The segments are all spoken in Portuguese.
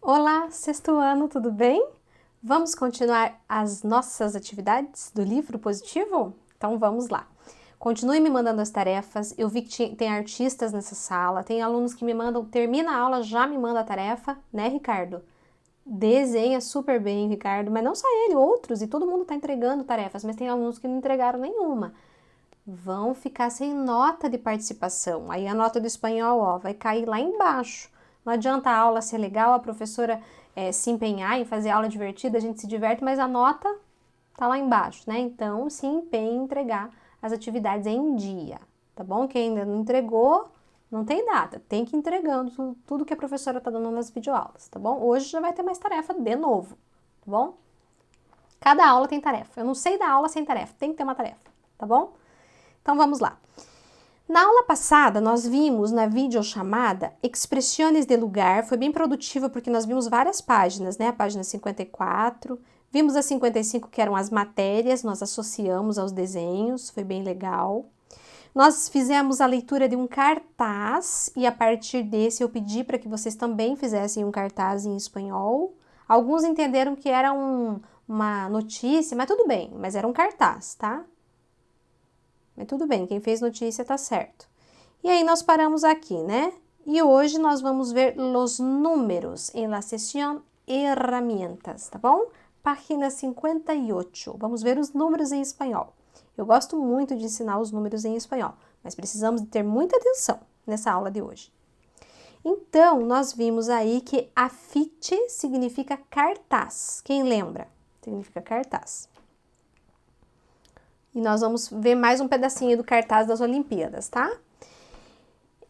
Olá, sexto ano, tudo bem? Vamos continuar as nossas atividades do livro positivo? Então vamos lá. Continue me mandando as tarefas. Eu vi que tem artistas nessa sala, tem alunos que me mandam, termina a aula, já me manda a tarefa, né, Ricardo? Desenha super bem, Ricardo, mas não só ele, outros, e todo mundo está entregando tarefas, mas tem alunos que não entregaram nenhuma. Vão ficar sem nota de participação. Aí a nota do espanhol, ó, vai cair lá embaixo. Não adianta a aula ser legal, a professora se empenhar em fazer aula divertida, a gente se diverte, mas a nota tá lá embaixo, né? Então, se empenhe em entregar as atividades em dia, tá bom? Quem ainda não entregou, não tem data, tem que ir entregando tudo que a professora tá dando nas videoaulas, tá bom? Hoje já vai ter mais tarefa de novo, tá bom? Cada aula tem tarefa. Eu não sei dar aula sem tarefa, tem que ter uma tarefa, tá bom? Então vamos lá. Na aula passada, nós vimos na videochamada expressões de lugar, foi bem produtiva porque nós vimos várias páginas, né? A página 54, vimos a 55 que eram as matérias, nós associamos aos desenhos, foi bem legal. Nós fizemos a leitura de um cartaz e a partir desse eu pedi para que vocês também fizessem um cartaz em espanhol. Alguns entenderam que era uma notícia, mas tudo bem, mas era um cartaz, tá? Mas tudo bem, quem fez notícia tá certo. E aí nós paramos aqui, né? E hoje nós vamos ver os números em la sesión herramientas, tá bom? Página 58. Vamos ver os números em espanhol. Eu gosto muito de ensinar os números em espanhol, mas precisamos ter muita atenção nessa aula de hoje. Então, nós vimos aí que afiche significa cartaz. Quem lembra? Significa cartaz. E nós vamos ver mais um pedacinho do cartaz das Olimpíadas, tá?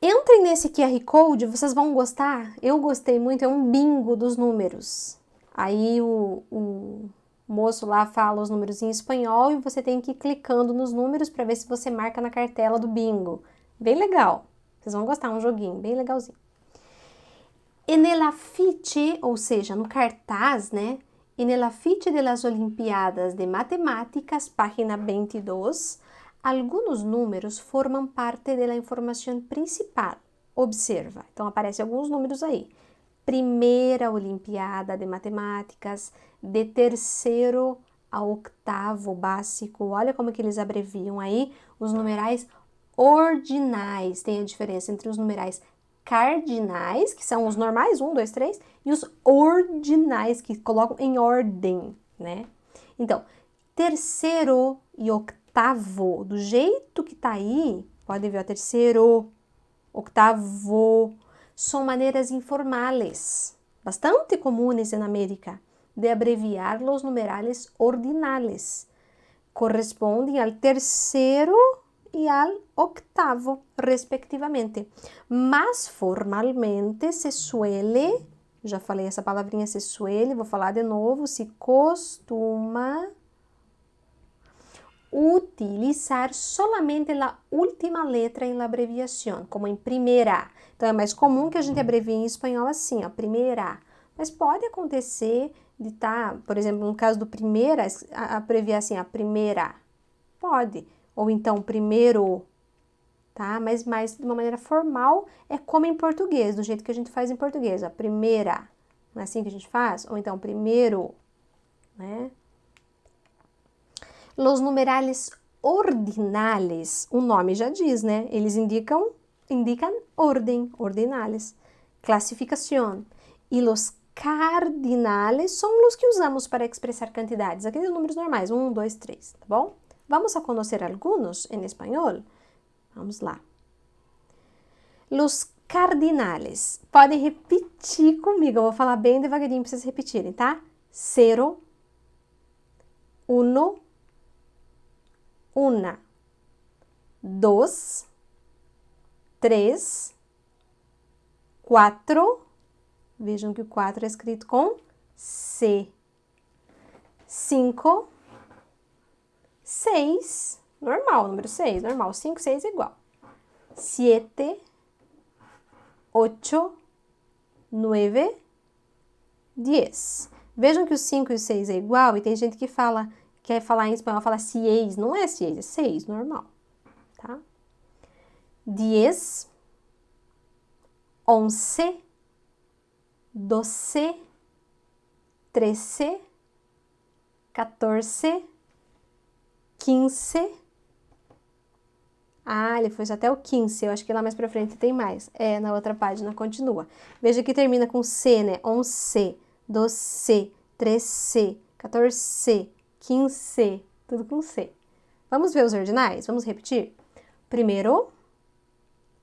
Entrem nesse QR Code, vocês vão gostar. Eu gostei muito, é um bingo dos números. Aí o moço lá fala os números em espanhol e você tem que ir clicando nos números para ver se você marca na cartela do bingo. Bem legal. Vocês vão gostar, um joguinho bem legalzinho. E no afiche, ou seja, no cartaz, né? En el afiche de las Olimpiadas de Matemáticas, página 22, alguns números formam parte da informação principal. Observa. Então, aparecem alguns números aí. Primeira Olimpiada de Matemáticas, de terceiro a oitavo básico. Olha como que eles abreviam aí os numerais ordinais. Tem a diferença entre os numerais cardinais, que são os normais, 1, 2, 3, e os ordinais, que colocam em ordem, né? Então, terceiro e octavo, do jeito que tá aí, pode ver, ó, terceiro, octavo, são maneiras informales, bastante comunes na América, de abreviar os numerales ordinales. Correspondem ao terceiro e ao octavo, respectivamente. Mas formalmente se suele, já falei essa palavrinha se suele, vou falar de novo, se costuma utilizar solamente a última letra em la abreviação, como em primeira. Então é mais comum que a gente abrevie em espanhol assim, ó, primeira. Mas pode acontecer de estar, por exemplo, no caso do primeira, abreviar assim, a primeira. Pode. Ou então primeiro, tá? Mas mais de uma maneira formal é como em português, do jeito que a gente faz em português, a primeira, não é assim que a gente faz? Ou então primeiro, né? Los numerales ordinales, o nome já diz, né? Eles indicam ordem, ordinales, classificação. E los cardinales são os que usamos para expressar quantidades, aqueles números normais, 1, 2, 3, tá bom? Vamos a conhecer alguns em espanhol? Vamos lá. Los cardinales. Podem repetir comigo, eu vou falar bem devagarinho para vocês repetirem, tá? 0, 1, 1, 2, 3, 4. Vejam que o 4 é escrito com C. 5, 6, normal, número 6, normal, 5, 6 é igual. 7, 8, 9, 10. Vejam que o 5 e o 6 é igual e tem gente que quer falar em espanhol, fala 6, não é 6, é 6, normal, tá? 10, 11, 12, 13, 14, 15. Ah, ele foi até o 15, eu acho que lá mais pra frente tem mais. Na outra página continua. Veja que termina com C, né? 11, 12, 13, 14, 15, tudo com C. Vamos ver os ordinais? Vamos repetir? Primeiro,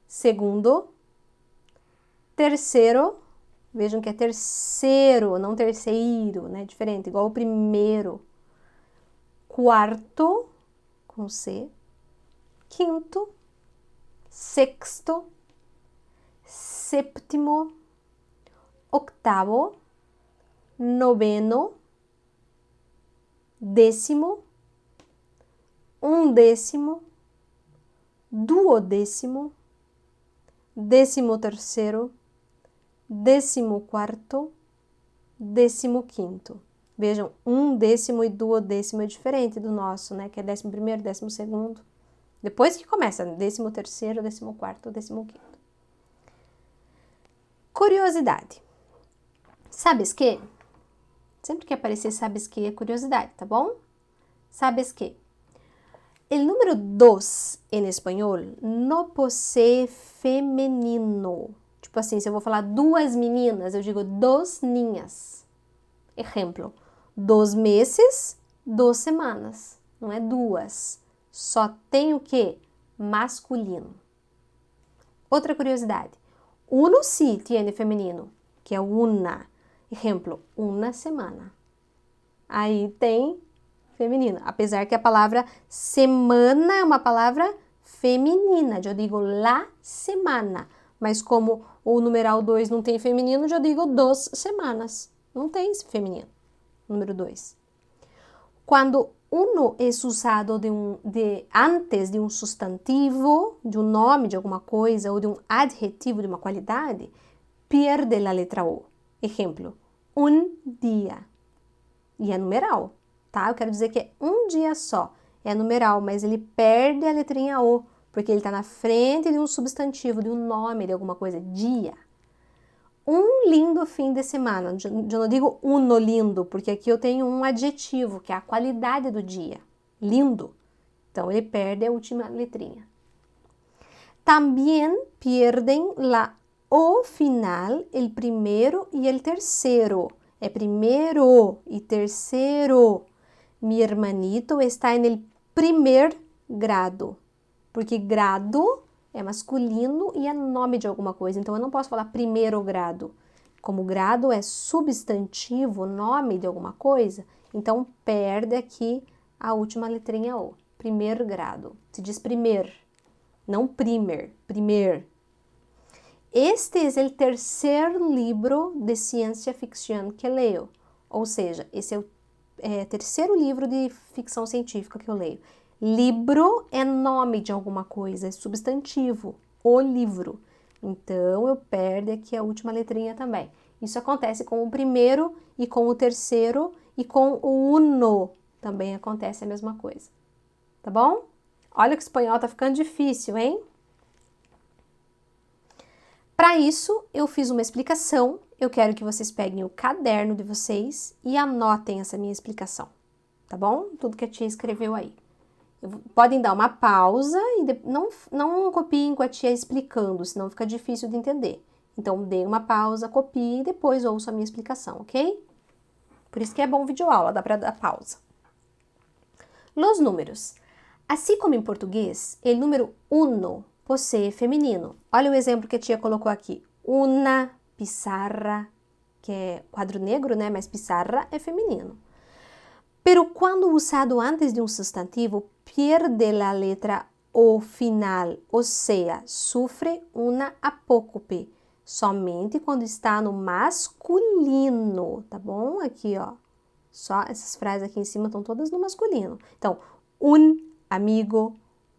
segundo, terceiro, vejam que é terceiro, não terceiro, né? Diferente, igual o primeiro. Quarto, com C. Quinto, sexto, séptimo, octavo, noveno, décimo, undécimo, duodécimo, 13º, 14º, 15º. Vejam, undécimo e duodécimo é diferente do nosso, né? Que é 11º, 12º. Depois que começa, 13º, 14º, 15º. Curiosidade. Sabes que? Sempre que aparecer sabes que é curiosidade, tá bom? Sabes que? El número 2 em espanhol não posee feminino. Tipo assim, se eu vou falar duas meninas, eu digo dos niñas. Exemplo, 2 meses, 2 semanas. Não é duas. Só tem o quê? Masculino. Outra curiosidade. Uno sí tiene feminino, que é una. Exemplo, una semana. Aí tem feminino. Apesar que a palavra semana é uma palavra feminina. Eu digo la semana. Mas como o numeral 2 não tem feminino, eu digo 2 semanas. Não tem feminino. Número 2. Quando uno é usado antes de um substantivo, de um nome de alguma coisa, ou de um adjetivo de uma qualidade, perde a letra O. Exemplo, um dia. E é numeral, tá? Eu quero dizer que é um dia só. É numeral, mas ele perde a letrinha O, porque ele está na frente de um substantivo, de um nome, de alguma coisa. Dia. Um lindo fim de semana. Eu não digo uno lindo, porque aqui eu tenho um adjetivo, que é a qualidade do dia. Lindo. Então, ele perde a última letrinha. Também perdem la O final, el primeiro e el terceiro. É primeiro e terceiro. Mi hermanito está en el primer grado. Porque grado é masculino e é nome de alguma coisa. Então, eu não posso falar primeiro grado. Como grado é substantivo, nome de alguma coisa, então perde aqui a última letrinha O. Primeiro grado. Se diz primer, não primer, primer. Este é o terceiro livro de ciência ficção que leio. Ou seja, esse é o terceiro livro de ficção científica que eu leio. Livro é nome de alguma coisa, é substantivo, o livro. Então, eu perdo aqui a última letrinha também. Isso acontece com o primeiro e com o terceiro e com o uno. Também acontece a mesma coisa. Tá bom? Olha que o espanhol tá ficando difícil, hein? Para isso, eu fiz uma explicação. Eu quero que vocês peguem o caderno de vocês e anotem essa minha explicação. Tá bom? Tudo que a tia escreveu aí. Podem dar uma pausa e não copiem com a tia explicando, senão fica difícil de entender. Então, dê uma pausa, copie e depois ouça a minha explicação, ok? Por isso que é bom videoaula, dá para dar pausa. Los números. Assim como em português, o número uno possui feminino. Olha o exemplo que a tia colocou aqui. Una pizarra, que é quadro negro, né? Mas pizarra é feminino. Pero quando usado antes de um substantivo, perde a letra O final, ou seja, sofre uma apócope, somente quando está no masculino, tá bom? Aqui, ó, só essas frases aqui em cima estão todas no masculino. Então, un amigo,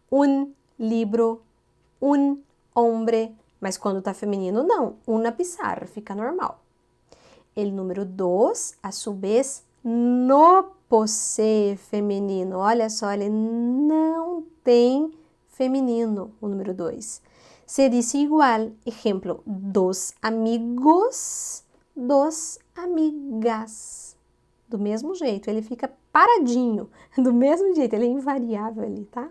un libro, un hombre, mas quando tá feminino, não, una pizarra, fica normal. O número 2, a su vez, não possui feminino. Olha só, ele não tem feminino, o número 2. Se diz igual, exemplo, dos amigos, dos amigas. do mesmo jeito, ele fica paradinho, do mesmo jeito, ele é invariável ali, tá?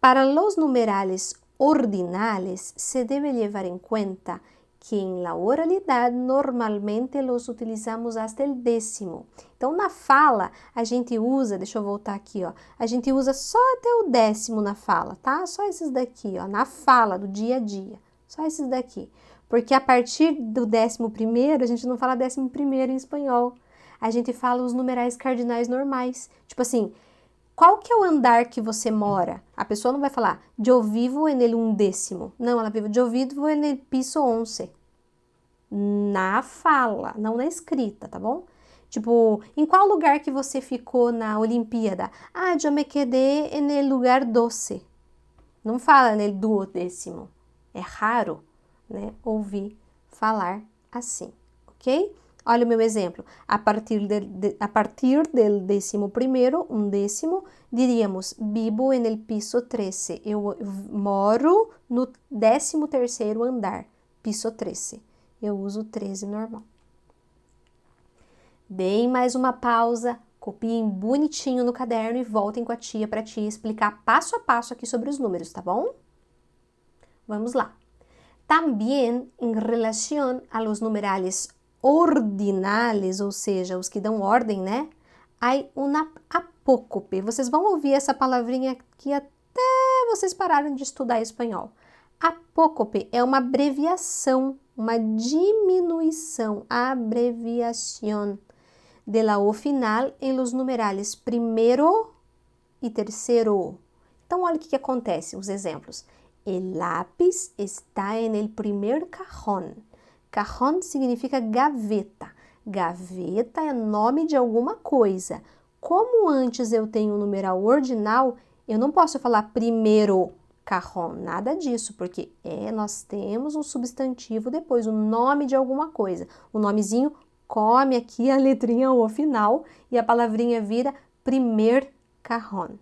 Para los numerales ordinales, se debe llevar en cuenta que en la oralidad normalmente los utilizamos hasta el décimo. Então, na fala, a gente usa, deixa eu voltar aqui, ó, a gente usa só até o décimo na fala, tá? Só esses daqui, ó, na fala do dia a dia, só esses daqui. Porque a partir do 11º, a gente não fala 11º em espanhol, a gente fala os numerais cardinais normais, tipo assim, qual que é o andar que você mora? A pessoa não vai falar, yo vivo en el 11º. Não, ela vive, yo vivo en el piso 11. Na fala, não na escrita, tá bom? Tipo, em qual lugar que você ficou na Olimpíada? Ah, yo me quedé en el lugar 12. Não fala en el 12º. É raro, né, ouvir falar assim, ok? Olha o meu exemplo. A partir del 11º, um décimo, diríamos, vivo en el piso 13. Eu moro no 13º andar, piso 13. Eu uso 13 normal. Deem mais uma pausa, copiem bonitinho no caderno e voltem com a tia para a tia explicar passo a passo aqui sobre os números, tá bom? Vamos lá. Também em relação a los numerales ordinales, ou seja, os que dão ordem, né? Há uma apócope. Vocês vão ouvir essa palavrinha aqui até vocês pararem de estudar espanhol. Apócope é uma abreviação, uma diminuição, abreviação de la O final em los numerales primeiro e terceiro. Então, olha o que acontece, os exemplos. El lápiz está en el primer cajón. Cajón significa gaveta. Gaveta é nome de alguma coisa. Como antes eu tenho um numeral ordinal, eu não posso falar primeiro cajón, nada disso, porque nós temos um substantivo depois, o nome de alguma coisa. O nomezinho come aqui a letrinha O final e a palavrinha vira primer cajón.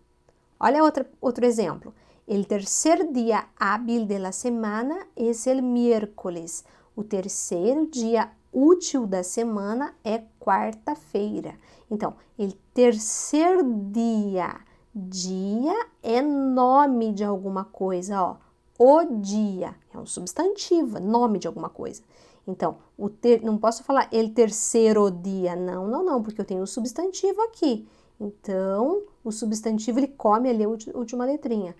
Olha outro exemplo. El tercer día hábil de la semana es el miércoles. O terceiro dia útil da semana é quarta-feira. Então, el tercer dia, dia é nome de alguma coisa, ó. O dia é um substantivo, nome de alguma coisa. Então, não posso falar el terceiro dia, não, porque eu tenho o substantivo aqui. Então, o substantivo ele come ali a última letrinha.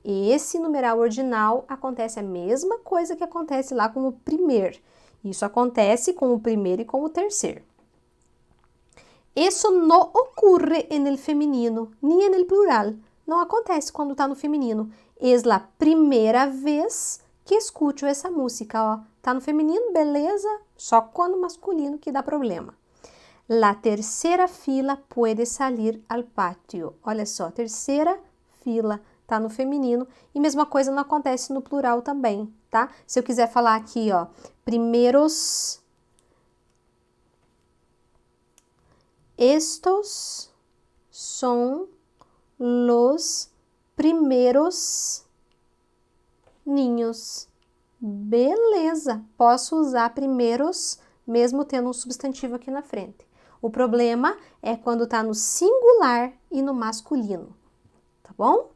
Esse numeral ordinal acontece a mesma coisa que acontece lá com o primeiro. Isso acontece com o primeiro e com o terceiro. Isso não ocorre en el feminino, nem en el plural. Não acontece quando está no feminino. Es la primeira vez que escuto essa música, ó. Tá no feminino, beleza? Só quando masculino que dá problema. La tercera fila puede salir al patio. Olha só, terceira fila tá no feminino e mesma coisa não acontece no plural também, tá? Se eu quiser falar aqui, ó, primeros, estos son los primeros niños. Beleza, posso usar primeiros mesmo tendo um substantivo aqui na frente. O problema é quando tá no singular e no masculino, tá bom?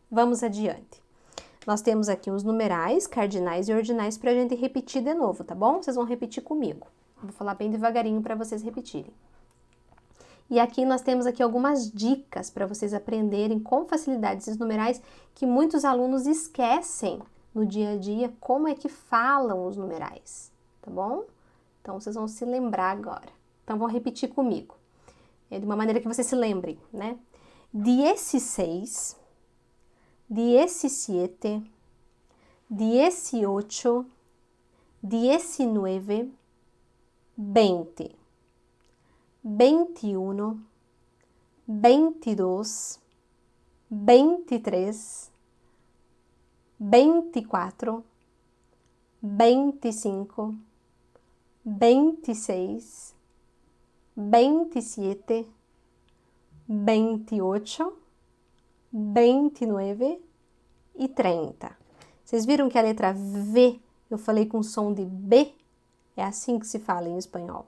Vamos adiante. Nós temos aqui os numerais, cardinais e ordinais para a gente repetir de novo, tá bom? Vocês vão repetir comigo. Vou falar bem devagarinho para vocês repetirem. E aqui nós temos aqui algumas dicas para vocês aprenderem com facilidade esses numerais que muitos alunos esquecem no dia a dia como é que falam os numerais, tá bom? Então, vocês vão se lembrar agora. Então, vão repetir comigo. De uma maneira que vocês se lembrem, né? 16, 17, 18, 19, 20, 21, 22, 23, 24, 25, 26, 27, 28, 29 e 30. Vocês viram que a letra V, eu falei com som de B? É assim que se fala em espanhol.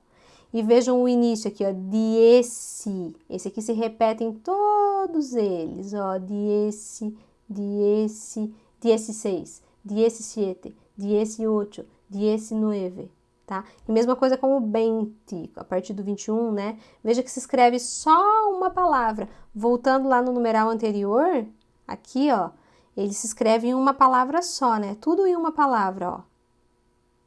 E vejam o início aqui, ó, dieci. Esse aqui se repete em todos eles, ó, dieci, dieci, 16, 17, 18, 19, tá? E mesma coisa com o 20, a partir do 21, né? Veja que se escreve só uma palavra. Voltando lá no numeral anterior, aqui, ó, ele se escreve em uma palavra só, né? Tudo em uma palavra, ó.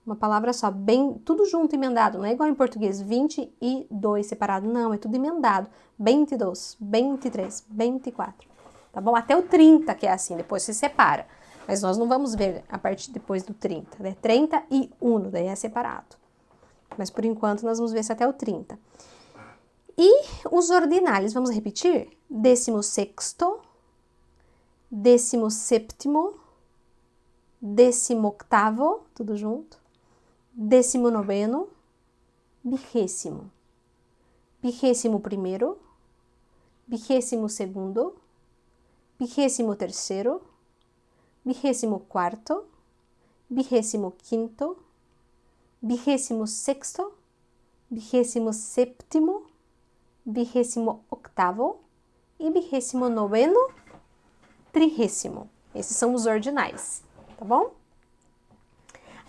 Uma palavra só, bem, tudo junto, emendado. Não é igual em português, 22 separado. Não, é tudo emendado. 22, 23, 24. Tá bom? Até o 30 que é assim, depois se separa. Mas nós não vamos ver a partir depois do 30, né? 31, daí é separado. Mas por enquanto nós vamos ver se até o 30. E os ordinários, vamos repetir? 16º, 17º, 18º, tudo junto, 19º, 20º, 21º, 22º, 23º, 24º, 25º, 26º, 27º, 28º e 29º, 30º. Esses são os ordinais, tá bom?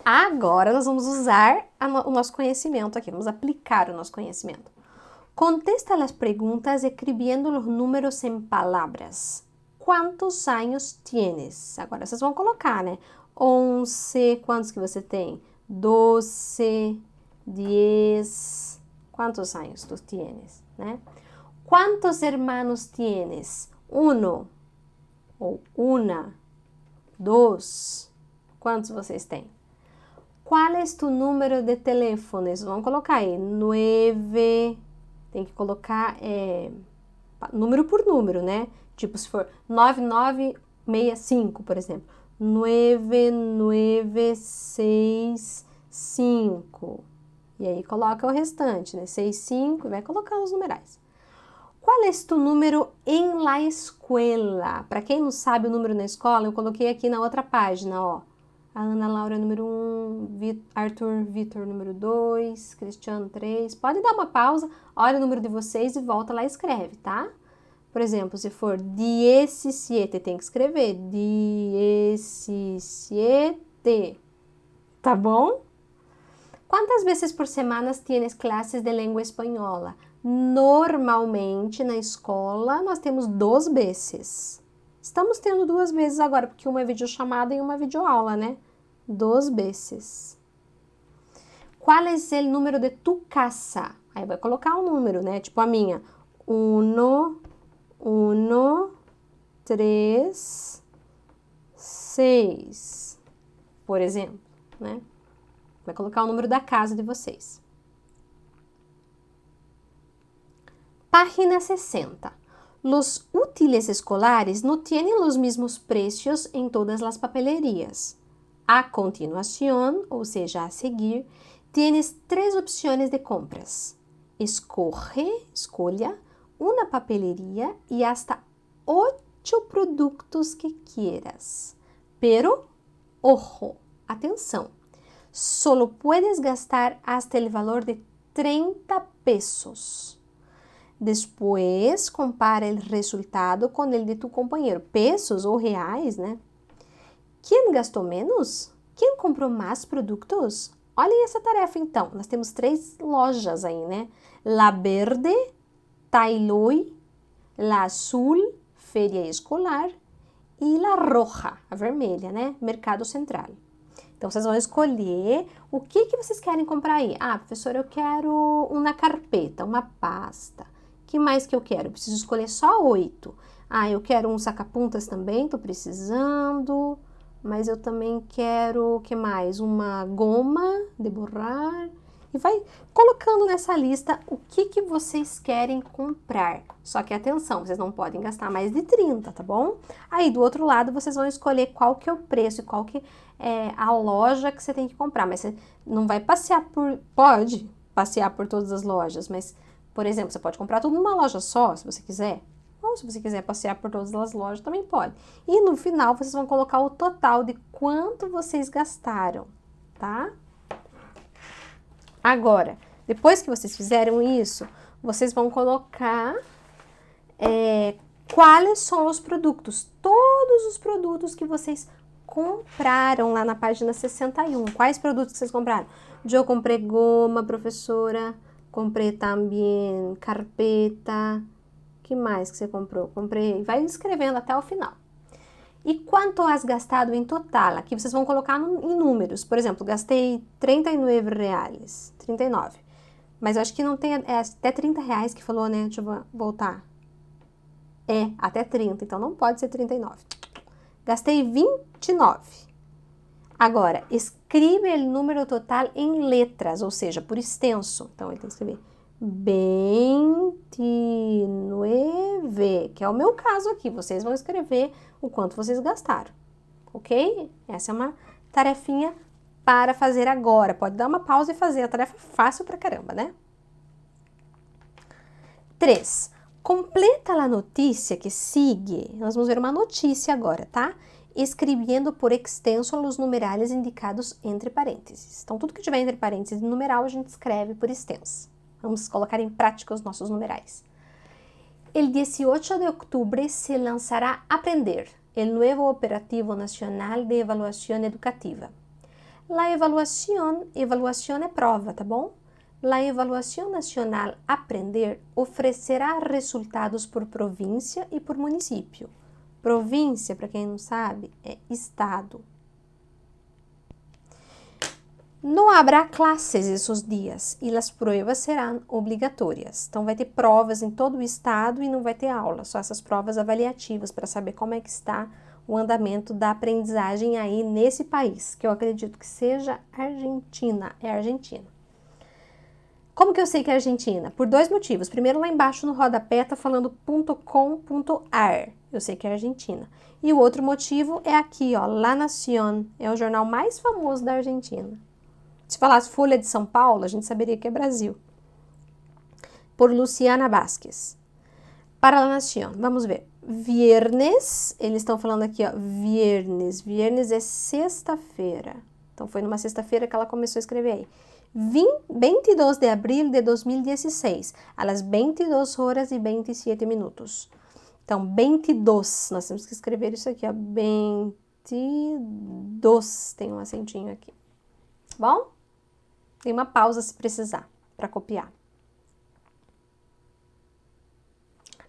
Agora nós vamos usar o nosso conhecimento aqui, vamos aplicar o nosso conhecimento. Contesta as perguntas escrevendo os números em palavras. Quantos anos tienes? Agora vocês vão colocar, né? 11, quantos que você tem? 12, 10, quantos anos tu tienes, né? Quantos hermanos tienes? Uno ou una, dos, quantos vocês têm? Qual é tu número de telefone? Vamos colocar aí, 9, tem que colocar número por número, né? Tipo, se for 9965, por exemplo, 9965. E aí coloca o restante, né? 65, vai colocando os numerais. Qual é tu número em la escuela? Para quem não sabe o número na escola, eu coloquei aqui na outra página, ó. A Ana Laura número 1, Arthur Vitor número 2, Cristiano 3. Pode dar uma pausa, olha o número de vocês e volta lá e escreve, tá? Por exemplo, se for 17, tem que escrever 17, tá bom? Quantas vezes por semana tienes classes de língua espanhola? Normalmente, na escola, nós temos 2 vezes. Estamos tendo 2 vezes agora, porque uma é videochamada e uma é videoaula, né? 2 vezes. Qual é o número de tu casa? Aí vai colocar um número, né? Tipo a minha. 1, 3, 6. Por exemplo, né? Vai colocar o número da casa de vocês. Página 60. Los útiles escolares no tienen los mismos precios en todas las papelerías. A continuación, ou seja, a seguir, tienes 3 opciones de compras. Escolha una papelería y hasta 8 productos que quieras. Pero, ojo, atenção, solo puedes gastar hasta el valor de 30 pesos. Depois, compara o resultado com o de tu companheiro. Pesos ou reais, né? Quem gastou menos? Quem comprou mais produtos? Olhem essa tarefa, então. Nós temos 3 lojas aí, né? La Verde, Tailoi, La Azul, Feria Escolar, e La Roja, a vermelha, né? Mercado Central. Então, vocês vão escolher o que vocês querem comprar aí. Ah, professora, eu quero uma carpeta, uma pasta. Que mais que eu quero? Eu preciso escolher só 8. Ah, eu quero um saca-puntas também, tô precisando. Mas eu também quero, o que mais? Uma goma de borrar. E vai colocando nessa lista o que vocês querem comprar. Só que atenção, vocês não podem gastar mais de 30, tá bom? Aí do outro lado vocês vão escolher qual que é o preço e qual que é a loja que você tem que comprar. Mas você não vai passear pode passear por todas as lojas, mas, por exemplo, você pode comprar tudo numa loja só, se você quiser. Ou se você quiser passear por todas as lojas, também pode. E no final vocês vão colocar o total de quanto vocês gastaram, tá? Agora, Depois que vocês fizeram isso, vocês vão colocar quais são os produtos, todos os produtos que vocês compraram lá na página 61. Quais produtos que vocês compraram? Eu comprei goma, professora, comprei também carpeta. Que mais que você comprou? Comprei, vai escrevendo até o final. E quanto has gastado em total? Aqui vocês vão colocar em números. Por exemplo, gastei R$ 39. 39. Mas eu acho que não tem, é até R$ 30 que falou, né? Deixa eu voltar. É, até 30, então não pode ser 39. Gastei 29. Agora, escreve o número total em letras, ou seja, por extenso. Então, ele tem que escrever 29, que é o meu caso aqui. Vocês vão escrever o quanto vocês gastaram, ok? Essa é uma tarefinha para fazer agora. Pode dar uma pausa e fazer. A tarefa fácil pra caramba, né? 3. Completa a notícia que sigue. Nós vamos ver uma notícia agora, tá? Escrevendo por extenso os numerais indicados entre parênteses. Então, tudo que tiver entre parênteses e numeral, a gente escreve por extenso. Vamos colocar em prática os nossos numerais. El 18 de octubre se lançará Aprender, el nuevo operativo nacional de evaluação educativa. La evaluação é prova, tá bom? La Evaluação Nacional Aprender oferecerá resultados por província e por município. Província, para quem não sabe, é estado. Não haverá classes esses dias e as provas serão obrigatórias. Então, vai ter provas em todo o estado e não vai ter aula, só essas provas avaliativas para saber como é que está o andamento da aprendizagem aí nesse país, que eu acredito que seja Argentina, é Argentina. Como que eu sei que é Argentina? Por 2 motivos. Primeiro, lá embaixo no rodapé tá falando .com.ar. Eu sei que é Argentina. E o outro motivo é aqui, ó, La Nación. É o jornal mais famoso da Argentina. Se falasse Folha de São Paulo, a gente saberia que é Brasil. Por Luciana Vázquez. Para La Nación, vamos ver. Viernes, eles estão falando aqui, ó, viernes. Viernes é sexta-feira. Então, foi numa sexta-feira que ela começou a escrever aí. 22 de abril de 2016, às 22 horas e 27 minutos. Então, 22, nós temos que escrever isso aqui, ó, 22, tem um acentinho aqui, bom? Tem uma pausa se precisar, para copiar.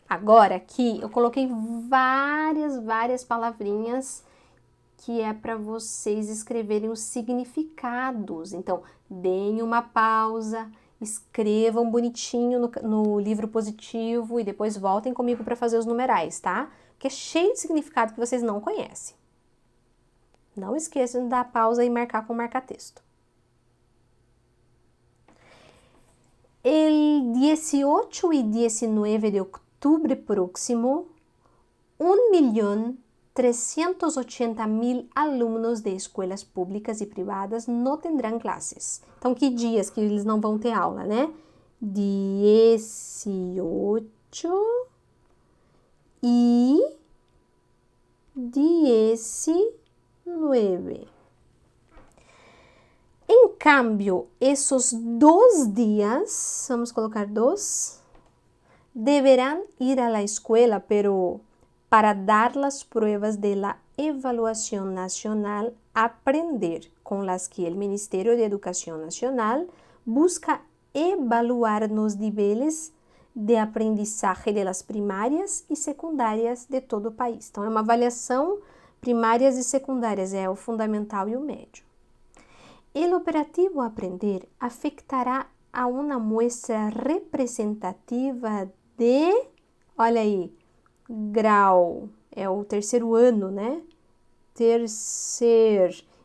Agora, aqui, eu coloquei várias palavrinhas que é para vocês escreverem os significados. Então, deem uma pausa, escrevam bonitinho no livro positivo e depois voltem comigo para fazer os numerais, tá? Porque é cheio de significado que vocês não conhecem. Não esqueçam de dar pausa e marcar com marca-texto. El 18 y 19 de octubre próximo, 1.380.000 alunos de escolas públicas e privadas não terão classes. Então, que dias que eles não vão ter aula, né? 18 e 19. Em cambio, esses 2 dias, vamos colocar 2, deverão ir à escola, pero para dar as pruebas de la Evaluación Nacional Aprender, com las que o Ministério de Educação Nacional busca evaluar nos níveis de aprendizagem de las primárias e secundárias de todo o país. Então, é uma avaliação primárias e secundárias, é o fundamental e o médio. O operativo Aprender afetará a uma muestra representativa de, olha aí, grau, é o 3º ano, né?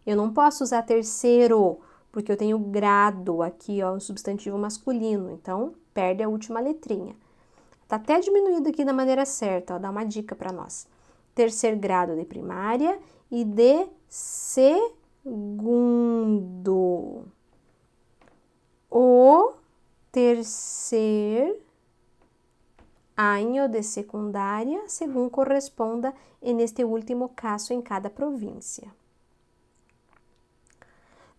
Eu não posso usar terceiro, porque eu tenho grado aqui, ó, um substantivo masculino, então perde a última letrinha. Tá até diminuído aqui da maneira certa, ó, dá uma dica para nós. 3º grado de primária e de segundo. O 3º ano de secundária, según corresponda en este último caso em cada província.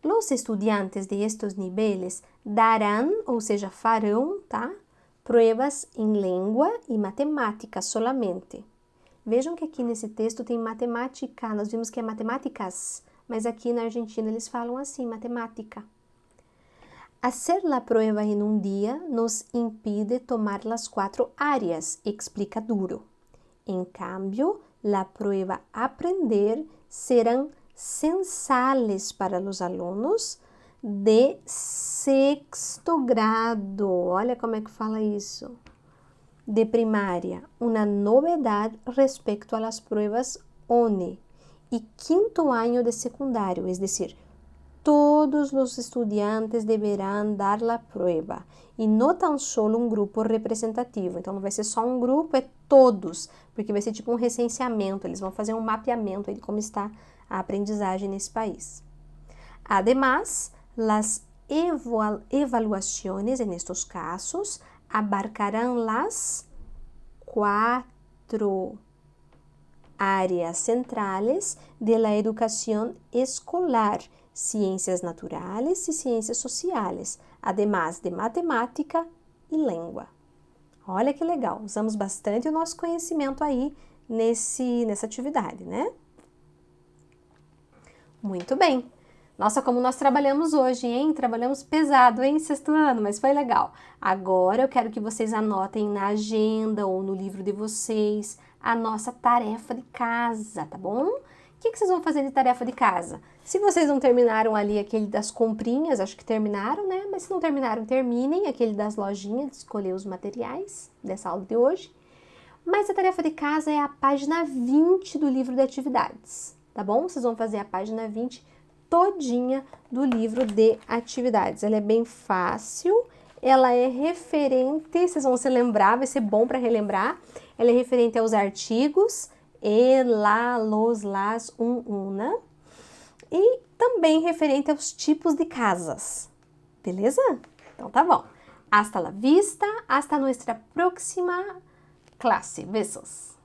Los estudiantes de estos niveles darán, ou seja, farão, tá? Pruebas em língua e matemática solamente. Vejam que aqui nesse texto tem matemática, nós vimos que é matemáticas, mas aqui na Argentina eles falam assim, matemática. Hacer la prueba en un día nos impide tomar las 4 áreas, explica Duro. En cambio, la prueba aprender serán censales para los alumnos de sexto grado. Olha como é que fala isso. De primária, uma novidade respecto a las pruebas ONE. E quinto ano de secundário, es decir, todos os estudiantes deverão dar a prova e não tão solo um grupo representativo. Então, não vai ser só um grupo, é todos, porque vai ser tipo um recenseamento, eles vão fazer um mapeamento de como está a aprendizagem nesse país. Además, las evaluaciones en estos casos abarcarán las 4 áreas centrales de la educación escolar, ciências naturais e ciências sociais, además de matemática e língua. Olha que legal, usamos bastante o nosso conhecimento aí nessa atividade, né? Muito bem. Nossa, como nós trabalhamos hoje, hein? Trabalhamos pesado, hein, sexto ano, mas foi legal. Agora eu quero que vocês anotem na agenda ou no livro de vocês a nossa tarefa de casa, tá bom? O que vocês vão fazer de tarefa de casa? Se vocês não terminaram ali aquele das comprinhas, acho que terminaram, né? Mas se não terminaram, terminem aquele das lojinhas, de escolher os materiais dessa aula de hoje. Mas a tarefa de casa é a página 20 do livro de atividades, tá bom? Vocês vão fazer a página 20 todinha do livro de atividades. Ela é bem fácil, ela é referente, vocês vão se lembrar, vai ser bom para relembrar. Ela é referente aos artigos, la, los, las, una, e também referente aos tipos de casas, beleza? Então tá bom. Hasta la vista, hasta nuestra próxima clase. Besos!